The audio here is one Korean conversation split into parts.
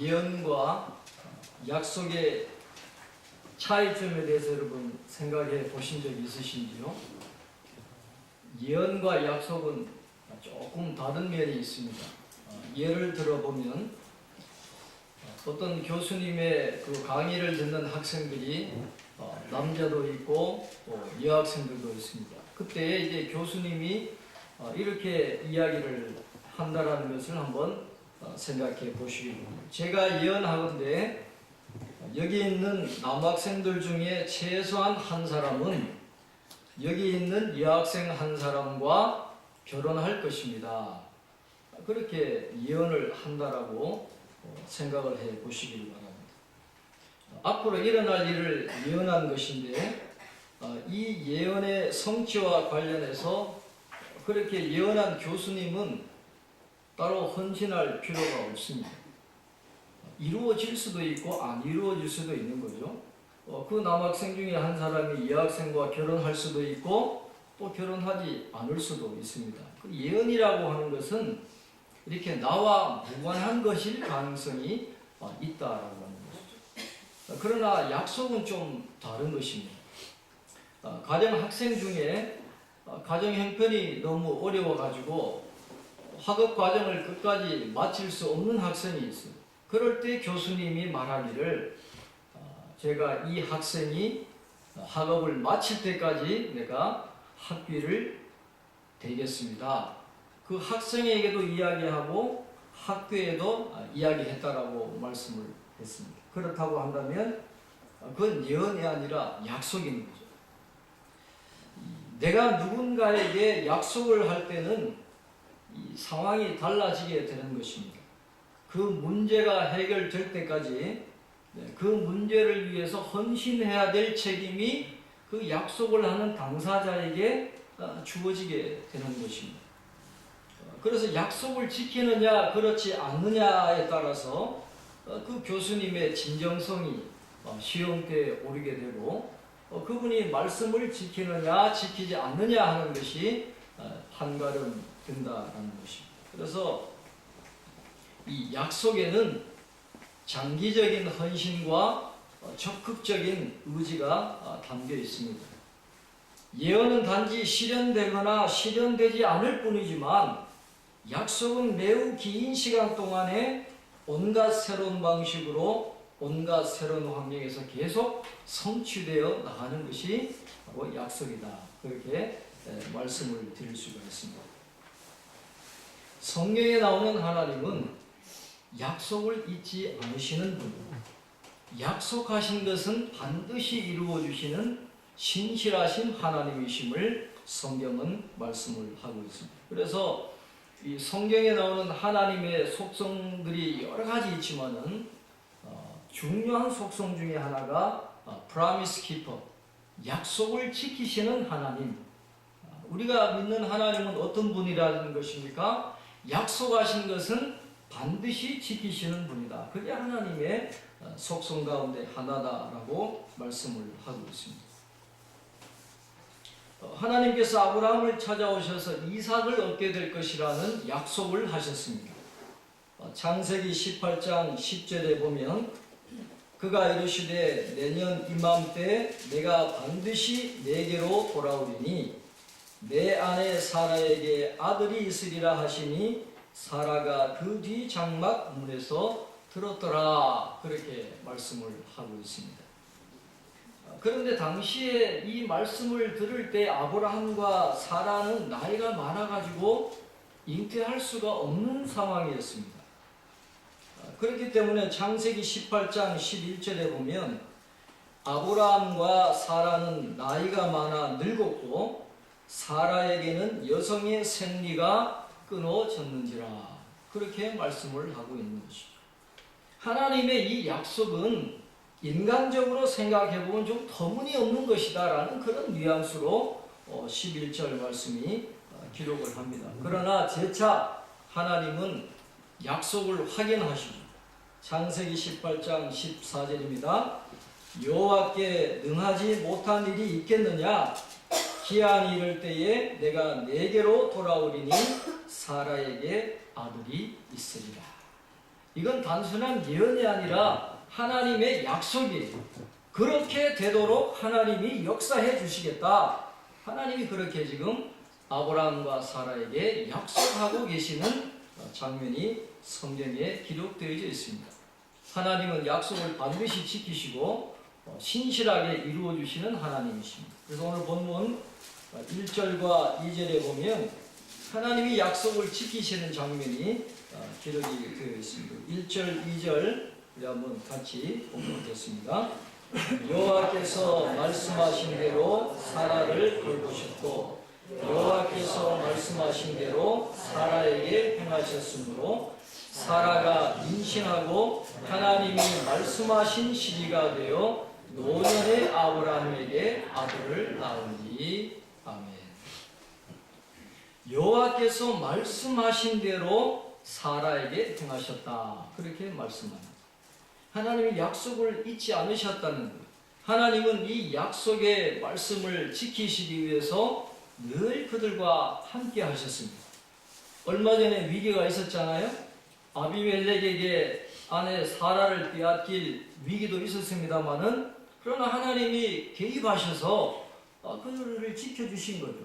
예언과 약속의 차이점에 대해서 여러분 생각해 보신 적 있으신지요? 예언과 약속은 조금 다른 면이 있습니다. 예를 들어보면 어떤 교수님의 그 강의를 듣는 학생들이 남자도 있고 여학생들도 있습니다. 그때 이제 교수님이 이렇게 이야기를 한다라는 것을 한번 생각해 보시기 바랍니다. 제가 예언하건대 여기 있는 남학생들 중에 최소한 한 사람은 여기 있는 여학생 한 사람과 결혼할 것입니다. 그렇게 예언을 한다라고 생각을 해 보시기 바랍니다. 앞으로 일어날 일을 예언한 것인데 이 예언의 성취와 관련해서 그렇게 예언한 교수님은 따로 헌신할 필요가 없습니다. 이루어질 수도 있고 안 이루어질 수도 있는 거죠. 그 남학생 중에 한 사람이 여학생과 결혼할 수도 있고 또 결혼하지 않을 수도 있습니다. 그 예언이라고 하는 것은 이렇게 나와 무관한 것일 가능성이 있다라고 하는 것이죠. 그러나 약속은 좀 다른 것입니다. 가령 학생 중에 가정 형편이 너무 어려워가지고 학업 과정을 끝까지 마칠 수 없는 학생이 있어요. 그럴 때 교수님이 말하기를 제가 이 학생이 학업을 마칠 때까지 내가 학비를 대겠습니다. 그 학생에게도 이야기하고 학교에도 이야기했다라고 말씀을 했습니다. 그렇다고 한다면 그건 예언이 아니라 약속인 거죠. 내가 누군가에게 약속을 할 때는 이 상황이 달라지게 되는 것입니다. 그 문제가 해결될 때까지 그 문제를 위해서 헌신해야 될 책임이 그 약속을 하는 당사자에게 주어지게 되는 것입니다. 그래서 약속을 지키느냐 그렇지 않느냐에 따라서 그 교수님의 진정성이 시험대에 오르게 되고 그분이 말씀을 지키느냐 지키지 않느냐 하는 것이 판가름 된다는 것입니다. 그래서 이 약속에는 장기적인 헌신과 적극적인 의지가 담겨 있습니다. 예언은 단지 실현되거나 실현되지 않을 뿐이지만 약속은 매우 긴 시간 동안에 온갖 새로운 방식으로 온갖 새로운 환경에서 계속 성취되어 나가는 것이 바로 약속이다. 그렇게 말씀을 드릴 수가 있습니다. 성경에 나오는 하나님은 약속을 잊지 않으시는 분이고 약속하신 것은 반드시 이루어 주시는 신실하신 하나님이심을 성경은 말씀을 하고 있습니다. 그래서 이 성경에 나오는 하나님의 속성들이 여러 가지 있지만은 중요한 속성 중에 하나가 Promise Keeper, 약속을 지키시는 하나님. 우리가 믿는 하나님은 어떤 분이라는 것입니까? 약속하신 것은 반드시 지키시는 분이다. 그게 하나님의 속성 가운데 하나다라고 말씀을 하고 있습니다. 하나님께서 아브라함을 찾아오셔서 이삭을 얻게 될 것이라는 약속을 하셨습니다. 창세기 18장 10절에 보면 그가 이르시되 내년 이맘때 내가 반드시 내게로 돌아오리니 내 아내 사라에게 아들이 있으리라 하시니 사라가 그 뒤 장막 문에서 들었더라. 그렇게 말씀을 하고 있습니다. 그런데 당시에 이 말씀을 들을 때 아브라함과 사라는 나이가 많아가지고 잉태할 수가 없는 상황이었습니다. 그렇기 때문에 창세기 18장 11절에 보면 아브라함과 사라는 나이가 많아 늙었고 사라에게는 여성의 생리가 끊어졌는지라. 그렇게 말씀을 하고 있는 것이죠. 하나님의 이 약속은 인간적으로 생각해보면 좀 터무니없는 것이다라는 그런 뉘앙스로 11절 말씀이 기록을 합니다. 그러나 재차 하나님은 약속을 확인하시죠. 창세기 18장 14절입니다. 여호와께 능하지 못한 일이 있겠느냐? 기한이 이를 때에 내가 내게로 돌아오리니 사라에게 아들이 있으리라. 이건 단순한 예언이 아니라 하나님의 약속이에요. 그렇게 되도록 하나님이 역사해 주시겠다. 하나님이 그렇게 지금 아브라함과 사라에게 약속하고 계시는 장면이 성경에 기록되어져 있습니다. 하나님은 약속을 반드시 지키시고 신실하게 이루어 주시는 하나님이십니다. 그래서 오늘 본문 1절과 2절에 보면 하나님이 약속을 지키시는 장면이 기록이 되어 있습니다. 1절, 2절 우리 한번 같이 보겠습니다. 여호와께서 말씀하신 대로 사라를 돌보셨고 여호와께서 말씀하신 대로 사라에게 행하셨으므로 사라가 임신하고 하나님이 말씀하신 시기가 되어 노년의 아브라함에게 아들을 낳으니. 아멘. 여호와께서 말씀하신 대로 사라에게 행하셨다. 그렇게 말씀합니다. 하나님이 약속을 잊지 않으셨다는 거예요. 하나님은 이 약속의 말씀을 지키시기 위해서 늘 그들과 함께 하셨습니다. 얼마 전에 위기가 있었잖아요. 아비멜렉에게 아내 사라를 빼앗길 위기도 있었습니다마는 그러나 하나님이 개입하셔서 그들을 지켜주신 거죠.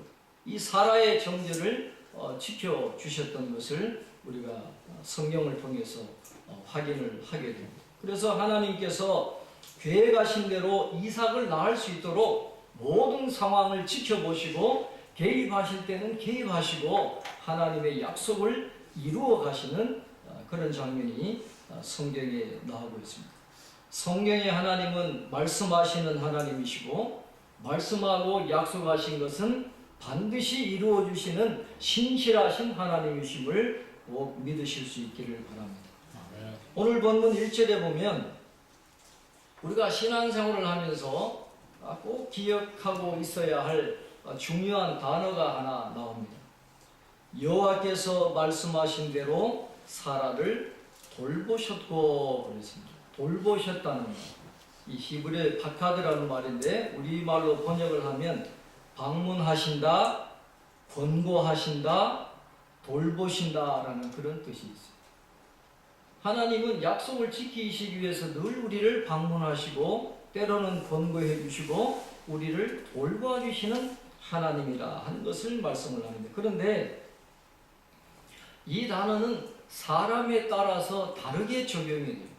이 사라의 정죄를 지켜주셨던 것을 우리가 성경을 통해서 확인을 하게 됩니다. 그래서 하나님께서 계획하신 대로 이삭을 낳을 수 있도록 모든 상황을 지켜보시고 개입하실 때는 개입하시고 하나님의 약속을 이루어 가시는 그런 장면이 성경에 나오고 있습니다. 성경의 하나님은 말씀하시는 하나님이시고 말씀하고 약속하신 것은 반드시 이루어 주시는 신실하신 하나님이심을 꼭 믿으실 수 있기를 바랍니다. 오늘 본문 1절에 보면 우리가 신앙생활을 하면서 꼭 기억하고 있어야 할 중요한 단어가 하나 나옵니다. 여호와께서 말씀하신 대로 사라를 돌보셨고 그랬습니다. 돌보셨다는 것. 이 히브리어 바카드라는 말인데 우리말로 번역을 하면 방문하신다, 권고하신다, 돌보신다라는 그런 뜻이 있어요. 하나님은 약속을 지키시기 위해서 늘 우리를 방문하시고 때로는 권고해 주시고 우리를 돌봐 주시는 하나님이라 하는 것을 말씀을 합니다. 그런데 이 단어는 사람에 따라서 다르게 적용이 돼요.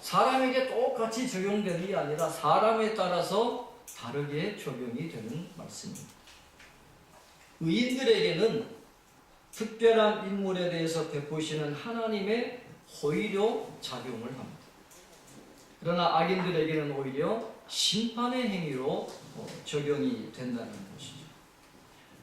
사람에게 똑같이 적용되는 게 아니라 사람에 따라서 다르게 적용이 되는 말씀입니다. 의인들에게는 특별한 인물에 대해서 베푸시는 하나님의 호의로 작용을 합니다. 그러나 악인들에게는 오히려 심판의 행위로 적용이 된다는 것이죠.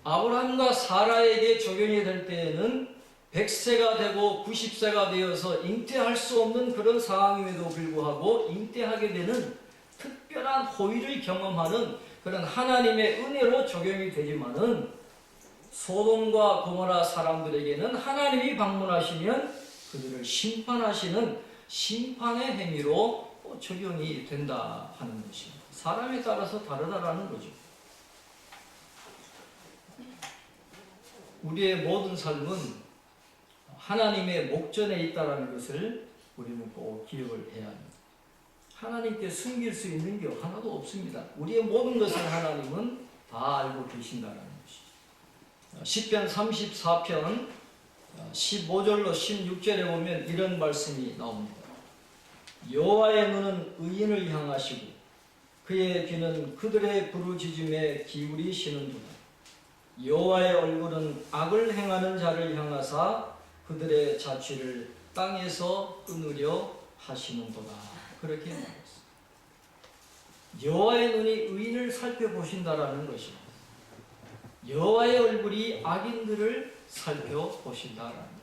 아브라함과 사라에게 적용이 될 때에는 100세가 되고 90세가 되어서 잉태할 수 없는 그런 상황임에도 불구하고 잉태하게 되는 특별한 호의를 경험하는 그런 하나님의 은혜로 적용이 되지만은 소돔과 고모라 사람들에게는 하나님이 방문하시면 그들을 심판하시는 심판의 행위로 적용이 된다 하는 것입니다. 사람에 따라서 다르다라는 거죠. 우리의 모든 삶은 하나님의 목전에 있다는 것을 우리는 꼭 기억을 해야 합니다. 하나님께 숨길 수 있는 게 하나도 없습니다. 우리의 모든 것을 하나님은 다 알고 계신다는 것이죠. 시편 34편 15절로 16절에 보면 이런 말씀이 나옵니다. 여호와의 눈은 의인을 향하시고 그의 귀는 그들의 부르짖음에 기울이시는도다. 여호와의 얼굴은 악을 행하는 자를 향하사 그들의 자취를 땅에서 끊으려 하시는도다. 그렇게 말했습니다. 여호와의 눈이 의인을 살펴보신다라는 것입니다. 여호와의 얼굴이 악인들을 살펴보신다라는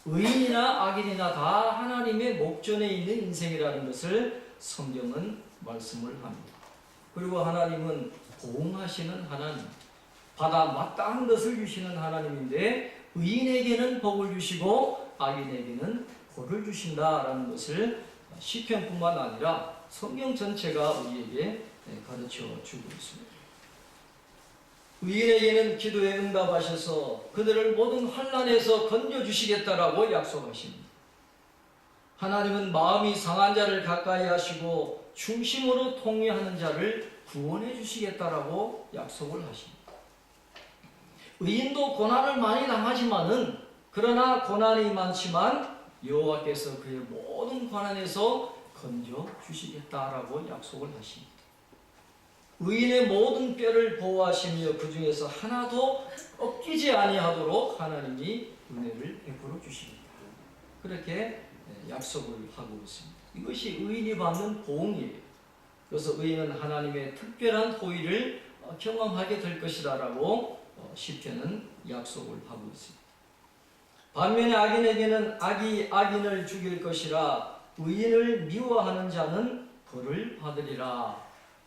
의인이나 악인이나 다 하나님의 목전에 있는 인생이라는 것을 성경은 말씀을 합니다. 그리고 하나님은 보응하시는 하나님, 받아 마땅한 것을 주시는 하나님인데 의인에게는 복을 주시고 악인에게는 벌을 주신다라는 것을 시편뿐만 아니라 성경 전체가 우리에게 가르쳐 주고 있습니다. 의인에게는 기도에 응답하셔서 그들을 모든 환난에서 건져주시겠다라고 약속하십니다. 하나님은 마음이 상한 자를 가까이 하시고 중심으로 통회하는 자를 구원해 주시겠다라고 약속을 하십니다. 의인도 고난을 많이 당하지만은 그러나 고난이 많지만 여호와께서 그의 모든 고난에서 건져 주시겠다라고 약속을 하십니다. 의인의 모든 뼈를 보호하시며 그 중에서 하나도 꺾이지 아니하도록 하나님이 은혜를 베풀어 주십니다. 그렇게 약속을 하고 있습니다. 이것이 의인이 받는 보응이에요. 그래서 의인은 하나님의 특별한 호의를 경험하게 될 것이라고 시편은 약속을 하고 있습니다. 반면에 악인에게는 악이 악인을 죽일 것이라 의인을 미워하는 자는 벌을 받으리라.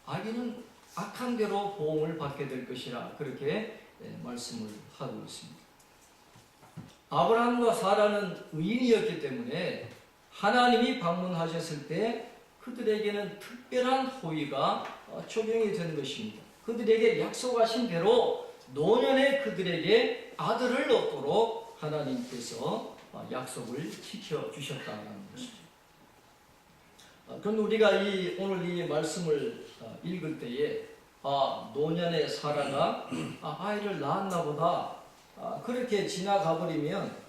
악인은 악한 대로 보응을 받게 될 것이라 그렇게 말씀을 하고 있습니다. 아브라함과 사라는 의인이었기 때문에 하나님이 방문하셨을 때 그들에게는 특별한 호의가 적용이 된 것입니다. 그들에게 약속하신 대로 노년에 그들에게 아들을 얻도록 하나님께서 약속을 지켜주셨다는 것이죠. 그럼 우리가 오늘 이 말씀을 읽을 때에 노년에 사라가 아이를 낳았나 보다 그렇게 지나가 버리면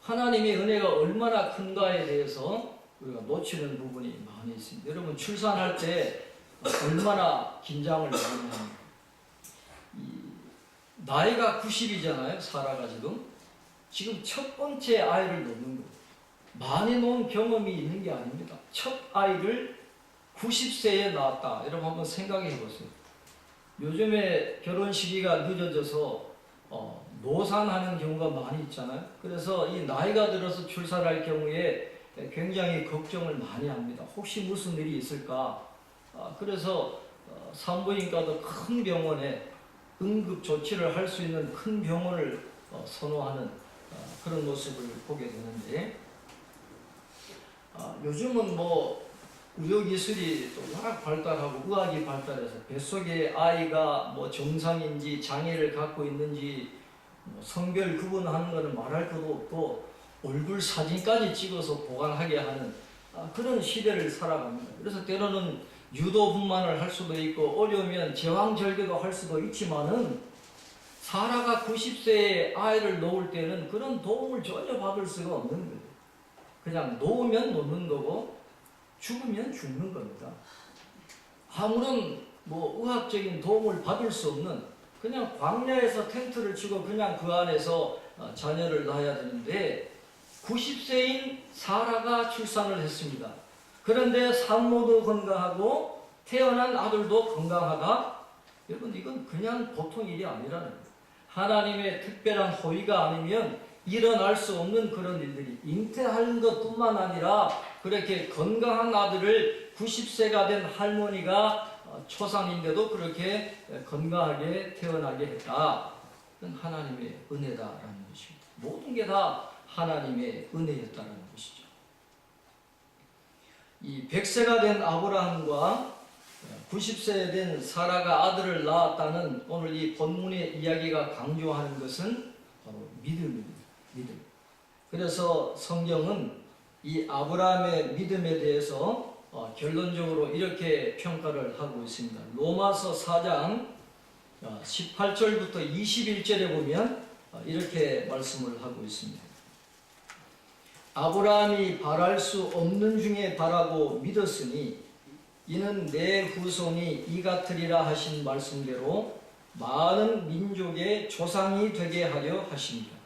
하나님의 은혜가 얼마나 큰가에 대해서 우리가 놓치는 부분이 많이 있습니다. 여러분 출산할 때 얼마나 긴장을 많이 합니까? 나이가 90이잖아요. 사라가 지금 첫 번째 아이를 놓는 거예요. 많이 놓은 경험이 있는 게 아닙니다. 첫 아이를 90세에 낳았다. 여러분 한번 생각해 보세요. 요즘에 결혼 시기가 늦어져서 노산하는 경우가 많이 있잖아요. 그래서 이 나이가 들어서 출산할 경우에 굉장히 걱정을 많이 합니다. 혹시 무슨 일이 있을까? 그래서 산부인과도 큰 병원에 응급 조치를 할 수 있는 큰 병원을 선호하는 그런 모습을 보게 되는데 요즘은 의료기술이 또 워낙 발달하고 의학이 발달해서 뱃속에 아이가 정상인지 장애를 갖고 있는지 성별 구분하는 것은 말할 것도 없고 얼굴 사진까지 찍어서 보관하게 하는 그런 시대를 살아갑니다. 그래서 때로는 유도분만을 할 수도 있고 어려우면 제왕절개도 할 수도 있지만은 사라가 90세에 아이를 놓을 때는 그런 도움을 전혀 받을 수가 없는 거예요. 그냥 놓으면 놓는 거고 죽으면 죽는 겁니다. 아무런 의학적인 도움을 받을 수 없는 그냥 광야에서 텐트를 치고 그냥 그 안에서 자녀를 낳아야 되는데 90세인 사라가 출산을 했습니다. 그런데 산모도 건강하고 태어난 아들도 건강하다? 여러분 이건 그냥 보통 일이 아니라는 거예요. 하나님의 특별한 호의가 아니면 일어날 수 없는 그런 일들이 잉태하는 것뿐만 아니라 그렇게 건강한 아들을 90세가 된 할머니가 초상인데도 그렇게 건강하게 태어나게 했다. 그건 하나님의 은혜다라는 것입니다. 모든 게 다 하나님의 은혜였다는 것이죠. 이 100세가 된 아브라함과 90세 된 사라가 아들을 낳았다는 오늘 이 본문의 이야기가 강조하는 것은 바로 믿음입니다. 믿음. 그래서 성경은 이 아브라함의 믿음에 대해서 결론적으로 이렇게 평가를 하고 있습니다. 로마서 4장 18절부터 21절에 보면 이렇게 말씀을 하고 있습니다. 아브라함이 바랄 수 없는 중에 바라고 믿었으니 이는 내 후손이 이 같으리라 하신 말씀대로 많은 민족의 조상이 되게 하려 하십니다.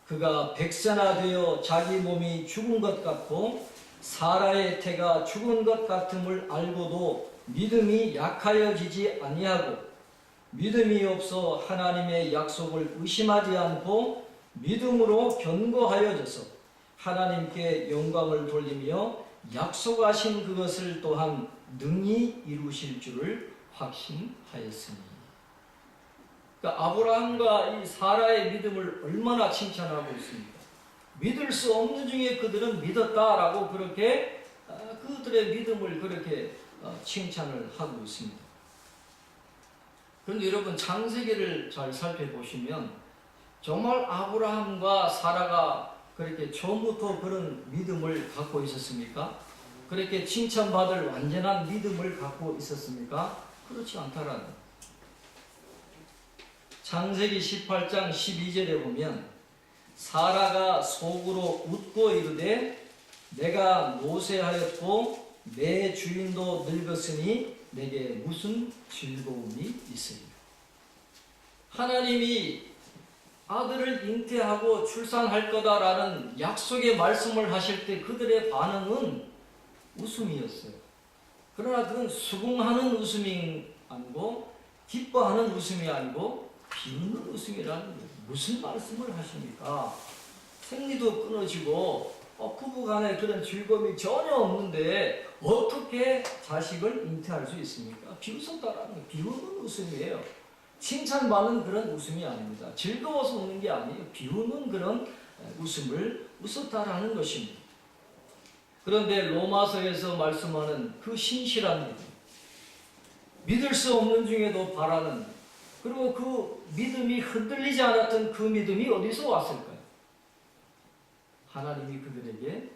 그가 100세나 되어 자기 몸이 죽은 것 같고 사라의 태가 죽은 것 같음을 알고도 믿음이 약하여지지 아니하고 믿음이 없어 하나님의 약속을 의심하지 않고 믿음으로 견고하여져서 하나님께 영광을 돌리며 약속하신 그것을 또한 능히 이루실 줄을 확신하였으니. 그러니까 아브라함과 이 사라의 믿음을 얼마나 칭찬하고 있습니까? 믿을 수 없는 중에 그들은 믿었다라고 그렇게 그들의 믿음을 그렇게 칭찬을 하고 있습니다. 그런데 여러분 창세기를 잘 살펴보시면 정말 아브라함과 사라가 그렇게 처음부터 그런 믿음을 갖고 있었습니까? 그렇게 칭찬받을 완전한 믿음을 갖고 있었습니까? 그렇지 않다라는. 창세기 18장 12절에 보면 사라가 속으로 웃고 이르되 내가 노쇠하였고 내 주인도 늙었으니 내게 무슨 즐거움이 있으리요. 하나님이 아들을 잉태하고 출산할 거다라는 약속의 말씀을 하실 때 그들의 반응은 웃음이었어요. 그러나 그건 수긍하는 웃음이 아니고 기뻐하는 웃음이 아니고 비웃는 웃음이라는 거예요. 무슨 말씀을 하십니까? 생리도 끊어지고 부부간에 그런 즐거움이 전혀 없는데 어떻게 자식을 잉태할 수 있습니까? 비웃었다라는 거예요. 비웃는 웃음이에요. 칭찬받는 그런 웃음이 아닙니다. 즐거워서 웃는 게 아니에요. 비웃는 그런 웃음을 웃었다라는 것입니다. 그런데 로마서에서 말씀하는 그 신실한 믿음, 믿을 수 없는 중에도 바라는, 그리고 그 믿음이 흔들리지 않았던 그 믿음이 어디서 왔을까요? 하나님이 그들에게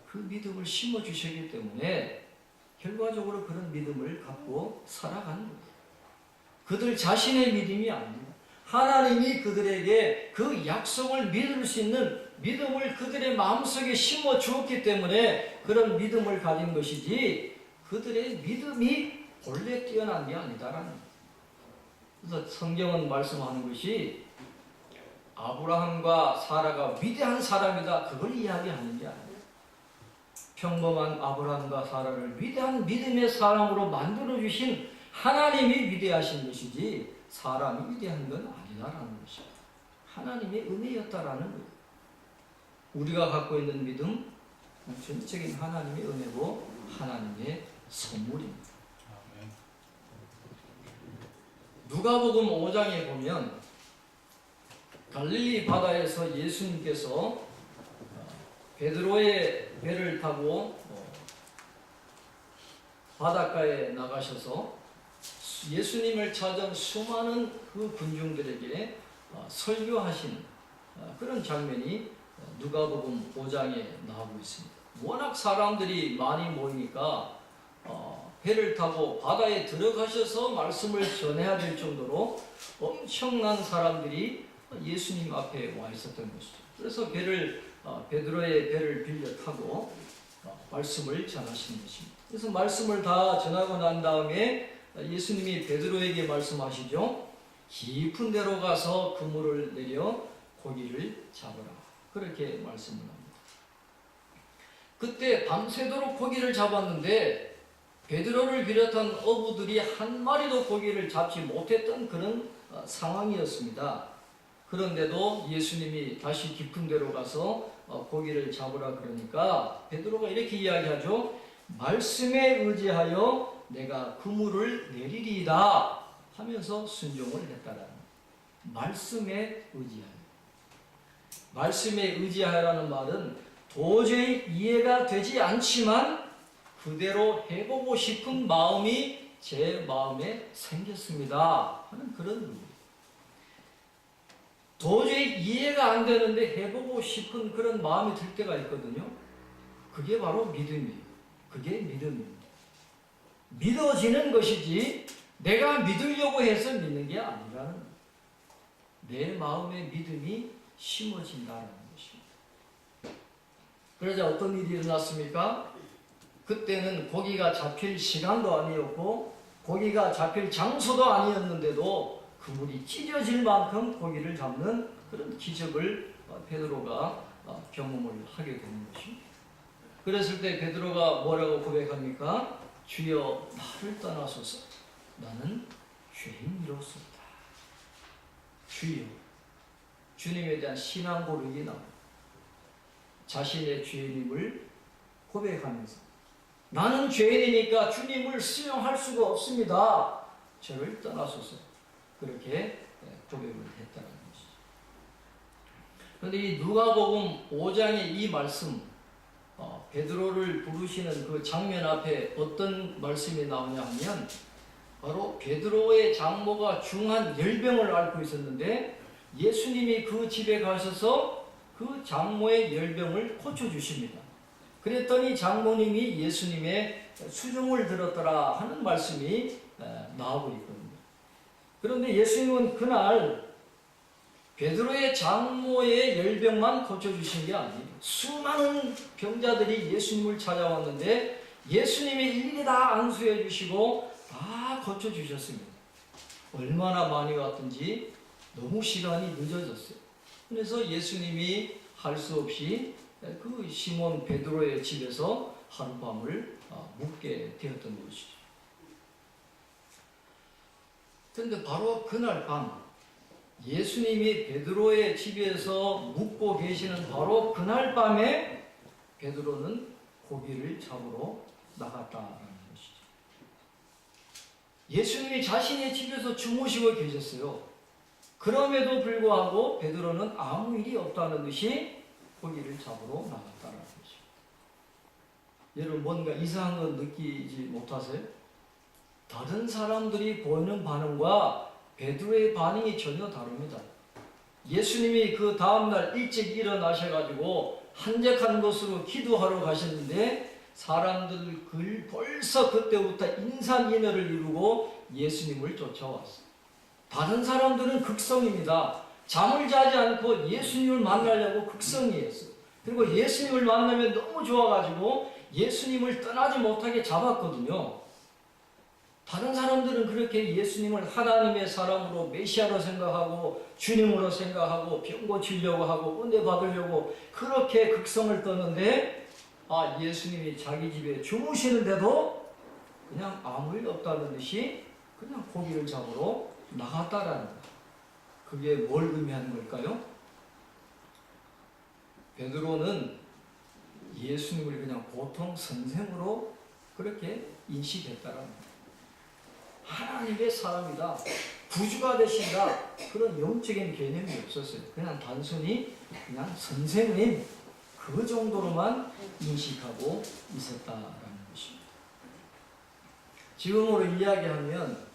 그 믿음을 심어주셨기 때문에 결과적으로 그런 믿음을 갖고 살아가는 거예요. 그들 자신의 믿음이 아닙니다. 하나님이 그들에게 그 약속을 믿을 수 있는 믿음을 그들의 마음속에 심어 주었기 때문에 그런 믿음을 가진 것이지 그들의 믿음이 본래 뛰어난 게 아니다라는 거예요. 그래서 성경은 말씀하는 것이 아브라함과 사라가 위대한 사람이다 그걸 이야기하는 게 아니에요. 평범한 아브라함과 사라를 위대한 믿음의 사람으로 만들어주신 하나님이 위대하신 것이지 사람이 위대한 건 아니다라는 것입니다. 하나님의 은혜였다라는 거예요. 우리가 갖고 있는 믿음, 전적인 하나님의 은혜고 하나님의 선물입니다. 누가복음 5장에 보면 갈릴리 바다에서 예수님께서 베드로의 배를 타고 바닷가에 나가셔서 예수님을 찾은 수많은 그 군중들에게 설교하신 그런 장면이 누가복음 5장에 나오고 있습니다. 워낙 사람들이 많이 모이니까 배를 타고 바다에 들어가셔서 말씀을 전해야 될 정도로 엄청난 사람들이 예수님 앞에 와 있었던 것이죠. 그래서 베드로의 배를 빌려 타고 말씀을 전하시는 것입니다. 그래서 말씀을 다 전하고 난 다음에 예수님이 베드로에게 말씀하시죠. 깊은 데로 가서 그물을 내려 고기를 잡으라. 그렇게 말씀을 합니다. 그때 밤새도록 고기를 잡았는데 베드로를 비롯한 어부들이 한 마리도 고기를 잡지 못했던 그런 상황이었습니다. 그런데도 예수님이 다시 깊은 데로 가서 고기를 잡으라 그러니까 베드로가 이렇게 이야기하죠. 말씀에 의지하여 내가 그물을 내리리이다 하면서 순종을 했다라는 말씀에 의지하여. 말씀에 의지하라는 말은 도저히 이해가 되지 않지만 그대로 해보고 싶은 마음이 제 마음에 생겼습니다 하는 그런 의미입니다. 도저히 이해가 안 되는데 해보고 싶은 그런 마음이 들 때가 있거든요. 그게 바로 믿음이에요. 그게 믿음입니다. 믿어지는 것이지 내가 믿으려고 해서 믿는 게 아니라는 거예요. 내 마음에 믿음이 심어진다는 것입니다. 그러자 어떤 일이 일어났습니까? 그때는 고기가 잡힐 시간도 아니었고 고기가 잡힐 장소도 아니었는데도 그물이 찢어질 만큼 고기를 잡는 그런 기적을 베드로가 경험을 하게 되는 것입니다. 그랬을 때 베드로가 뭐라고 고백합니까? 주여 나를 떠나소서 나는 죄인이로소이다. 주여, 주님에 대한 신앙 고백이 나옵니다. 자신의 죄인임을 고백하면서 나는 죄인이니까 주님을 수용할 수가 없습니다. 저를 떠나소서. 그렇게 고백을 했다는 것이죠. 그런데 이 누가복음 5장의 이 말씀, 베드로를 부르시는 그 장면 앞에 어떤 말씀이 나오냐 하면 바로 베드로의 장모가 중한 열병을 앓고 있었는데 예수님이 그 집에 가셔서 그 장모의 열병을 고쳐주십니다. 그랬더니 장모님이 예수님의 수종을 들었더라 하는 말씀이 나오고 있거든요. 그런데 예수님은 그날 베드로의 장모의 열병만 고쳐주신 게 아니에요. 수많은 병자들이 예수님을 찾아왔는데 예수님이 일일이 다 안수해 주시고 다 고쳐주셨습니다. 얼마나 많이 왔든지 너무 시간이 늦어졌어요. 그래서 예수님이 할 수 없이 그 시몬 베드로의 집에서 하룻밤을 묵게 되었던 것이죠. 그런데 바로 그날 밤 예수님이 베드로의 집에서 묵고 계시는 바로 그날 밤에 베드로는 고기를 잡으러 나갔다라는 것이죠. 예수님이 자신의 집에서 주무시고 계셨어요. 그럼에도 불구하고 베드로는 아무 일이 없다는 듯이 고기를 잡으러 나갔다는 것이죠. 여러분 뭔가 이상한 거 느끼지 못하세요? 다른 사람들이 보이는 반응과 베드로의 반응이 전혀 다릅니다. 예수님이 그 다음날 일찍 일어나셔가지고 한적한 곳으로 기도하러 가셨는데 사람들 벌써 그때부터 인산인해를 이루고 예수님을 쫓아왔어요. 다른 사람들은 극성입니다. 잠을 자지 않고 예수님을 만나려고 극성이 했어요. 그리고 예수님을 만나면 너무 좋아가지고 예수님을 떠나지 못하게 잡았거든요. 다른 사람들은 그렇게 예수님을 하나님의 사람으로 메시아로 생각하고 주님으로 생각하고 병 고치려고 하고 은혜 받으려고 그렇게 극성을 떴는데 예수님이 자기 집에 주무시는데도 그냥 아무 일 없다는 듯이 그냥 고기를 잡으러 나갔다라는 거예요. 그게 뭘 의미하는 걸까요? 베드로는 예수님을 그냥 보통 선생으로 그렇게 인식했다라는 거예요. 하나님의 사람이다, 구주가 되신다, 그런 영적인 개념이 없었어요. 그냥 단순히 그냥 선생님 그 정도로만 인식하고 있었다라는 것입니다. 지금으로 이야기하면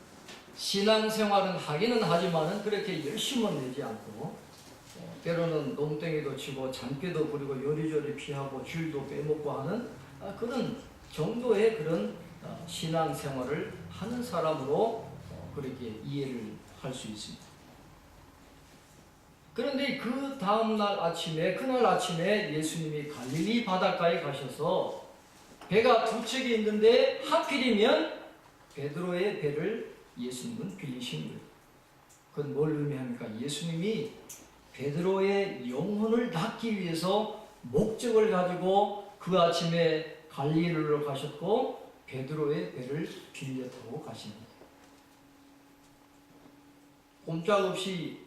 신앙생활은 하기는 하지만은 그렇게 열심은 내지 않고 때로는 농땡이도 치고 잔꾀도 부리고 요리조리 피하고 귤도 빼먹고 하는 그런 정도의 그런 신앙생활을 하는 사람으로 그렇게 이해를 할 수 있습니다. 그런데 그 다음날 아침에 그날 아침에 예수님이 갈릴리 바닷가에 가셔서 배가 두 척이 있는데 하필이면 베드로의 배를 예수님은 빌리신 거예요. 그건 뭘 의미합니까? 예수님이 베드로의 영혼을 닦기 위해서 목적을 가지고 그 아침에 갈릴리로 가셨고 베드로의 배를 빌려 타고 가십니다. 꼼짝없이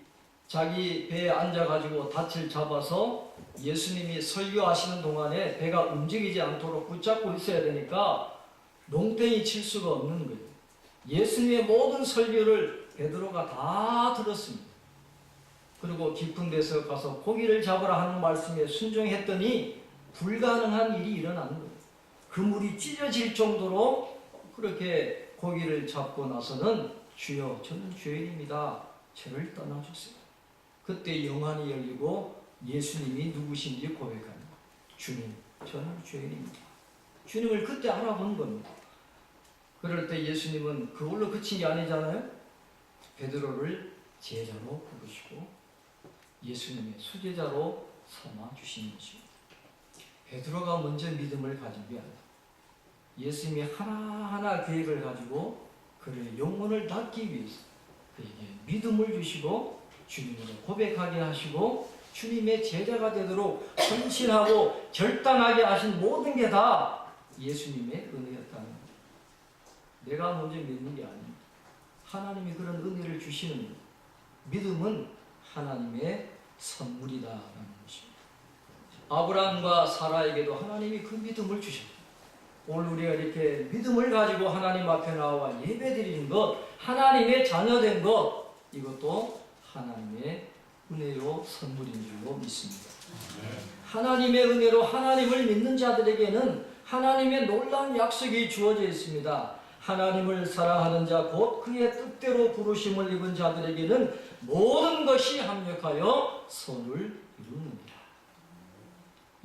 자기 배에 앉아가지고 닻을 잡아서 예수님이 설교하시는 동안에 배가 움직이지 않도록 붙잡고 있어야 되니까 농땡이 칠 수가 없는 거예요. 예수님의 모든 설교를 베드로가 다 들었습니다. 그리고 깊은 데서 가서 고기를 잡으라 하는 말씀에 순종했더니 불가능한 일이 일어나는 거예요. 그물이 찢어질 정도로 그렇게 고기를 잡고 나서는 주여 저는 죄인입니다. 저를 떠나주세요. 그때 영안이 열리고 예수님이 누구신지 고백합니다. 주님 저는 죄인입니다. 주님을 그때 알아본 겁니다. 그럴 때 예수님은 그걸로 그친 게 아니잖아요. 베드로를 제자로 부르시고 예수님의 수제자로 삼아 주신 것입니다. 베드로가 먼저 믿음을 가진 게 아니라 예수님이 하나하나 계획을 가지고 그를 영혼을 닦기 위해서 그에게 믿음을 주시고 주님으로 고백하게 하시고 주님의 제자가 되도록 헌신하고 결단하게 하신 모든 게 다 예수님의 은혜였다는 겁니다. 내가 먼저 믿는 게 아닙니다. 하나님이 그런 은혜를 주시는 겁니다. 믿음은 하나님의 선물이다라는 것입니다. 아브라함과 사라에게도 하나님이 그 믿음을 주셨습니다. 오늘 우리가 이렇게 믿음을 가지고 하나님 앞에 나와 예배드리는 것, 하나님의 자녀된 것, 이것도 하나님의 은혜로 선물인 줄로 믿습니다. 하나님의 은혜로 하나님을 믿는 자들에게는 하나님의 놀라운 약속이 주어져 있습니다. 하나님을 사랑하는 자 곧 그의 뜻대로 부르심을 입은 자들에게는 모든 것이 합력하여 선을 이루느니라.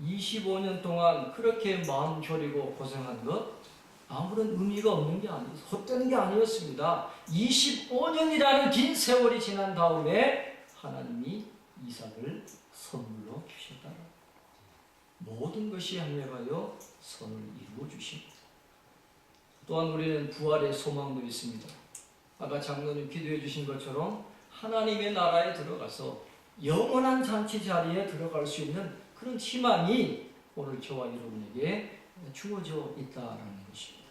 25년 동안 그렇게 마음 졸이고 고생한 것 아무런 의미가 없는 게 아니었어요. 헛되는 게 아니었습니다. 25년이라는 긴 세월이 지난 다음에 하나님이 이삭을 선물로 주셨다. 모든 것이 합력하여 선을 이루어 주십니다. 또한 우리는 부활의 소망도 있습니다. 아까 장로님 기도해 주신 것처럼 하나님의 나라에 들어가서 영원한 잔치 자리에 들어갈 수 있는 그런 희망이 오늘 저와 여러분에게 주어져 있다라는 것입니다.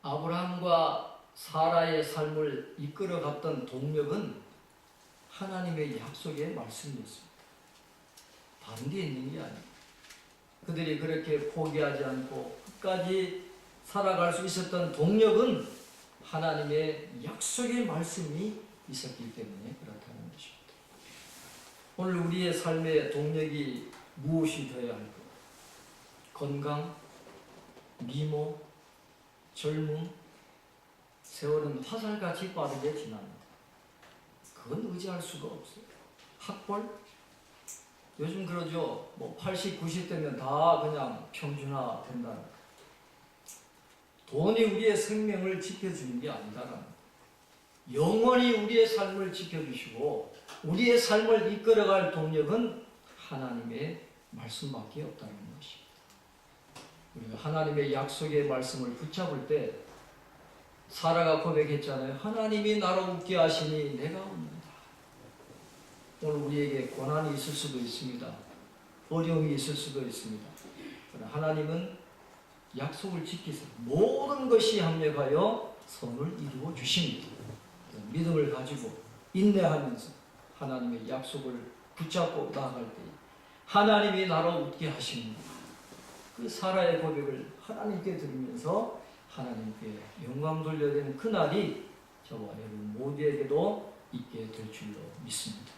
아브라함과 사라의 삶을 이끌어갔던 동력은 하나님의 약속의 말씀이었습니다. 다른 데 있는 게 아니에요. 그들이 그렇게 포기하지 않고 끝까지 살아갈 수 있었던 동력은 하나님의 약속의 말씀이 있었기 때문에 그렇다는 것입니다. 오늘 우리의 삶의 동력이 무엇이 되어야 할까? 건강, 미모, 젊음, 세월은 화살같이 빠르게 지납니다. 그건 의지할 수가 없어요. 학벌? 요즘 그러죠. 80, 90대면 다 그냥 평준화 된다는 거. 돈이 우리의 생명을 지켜주는 게 아니다라는 거. 영원히 우리의 삶을 지켜주시고 우리의 삶을 이끌어갈 동력은 하나님의 말씀밖에 없다는 것입니다. 우리가 하나님의 약속의 말씀을 붙잡을 때 사라가 고백했잖아요. 하나님이 나를 웃게 하시니 내가 웃는다. 오늘 우리에게 고난이 있을 수도 있습니다. 어려움이 있을 수도 있습니다. 그러나 하나님은 약속을 지키세요. 모든 것이 합력하여 선을 이루어 주십니다. 믿음을 가지고 인내하면서 하나님의 약속을 붙잡고 나아갈 때 하나님이 나를 웃게 하십니다. 그 사라의 고백을 하나님께 드리면서 하나님께 영광 돌려야 되는 그날이 저와 여러분 모두에게도 있게 될 줄로 믿습니다.